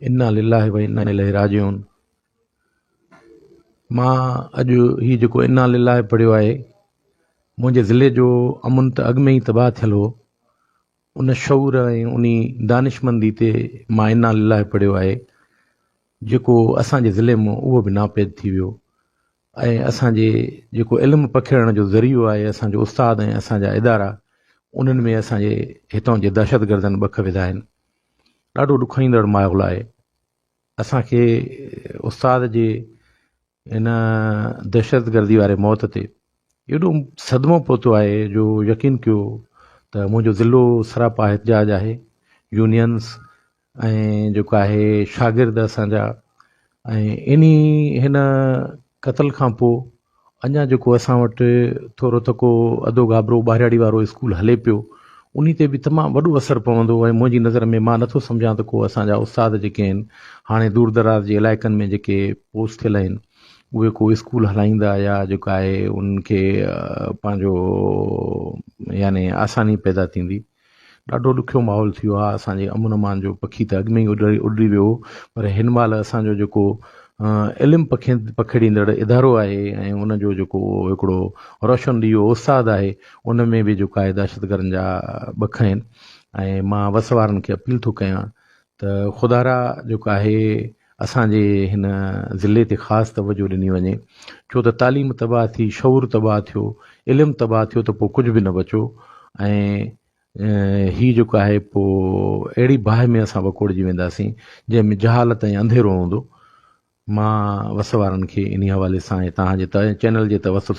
इन्ना लिल्लाहि व इन्ना इलैहि राजिऊन। मां अॼु हीउ जेको इन्ना लिल्लाहि पढ़ियो आहे, मुंहिंजे ज़िले जो अमुन त अॻु में ई तबाह थियल हो, उन शऊर ऐं उन दानिशमंदी ते मां इन्ना लिल्लाहि पढ़ियो आहे, जेको असांजे ज़िले में उहो बि नापेद थी वियो। ऐं असांजे जेको इल्मु पखेड़ण जो ज़रियो आहे, असांजो उस्ताद ऐं असांजा इदारा, उन्हनि में असांजे हितां जे दहशतगर्दनि बख विधा आहिनि। ॾाढो ॾुखाईंदड़ माहौल आहे। असांखे उस्ताद जे इन दहशतगर्दी वारे मौत ते एॾो सदमो पहुतो आहे जो यकीन कयो त मुंहिंजो ज़िलो सरापा एहतजाज आहे। यूनियंस ऐं जेको आहे शागिर्द असांजा ऐं हिन क़तल खां पोइ अञा जेको असां वटि थोरो तको अधो गाबरो ॿाहिराड़ी वारो स्कूल हले पियो, उन ते बि तमामु वॾो असरु पवंदो। ऐं मुंहिंजी नज़र में मां नथो सम्झां त को असांजा उस्ताद जेके आहिनि हाणे दूर दराज जे इलाइक़नि में जेके पोस्ट थियल आहिनि, उहे को स्कूल हलाईंदा या जेको आहे उनखे पंहिंजो यानी आसानी पैदा थींदी। ॾाढो ॾुखियो माहौल थी वियो आहे। असांजे अमुन अमान जो पखी त अॻु में ई उॾी वियो, पर हिन महिल असांजो जेको इल्मु पखेड़ींदड़ इदारो आहे ऐं उनजो जेको हिकिड़ो रोशन ॾीओ उस्ताद आहे, उन में बि जेको आहे दहशतगर्दनि जा बख आहिनि। ऐं मां वस वारनि खे अपील थो कयां त ख़ुदारा जेको आहे असांजे हिन ज़िले ते ख़ासि तवजो ॾिनी वञे, छो त तालीम तबाह थी, शऊर तबाह थियो, इल्मु तबाह थियो त पोइ कुझु बि न बचो। ऐं हीउ जेको आहे पोइ अहिड़ी बाहि में असां वकोड़जी वेंदासीं जंहिंमें जहालत ऐं अंधेरो हूंदो। मां वस वारनि खे इन हवाले सां तव्हांजे चैनल जे तवसुल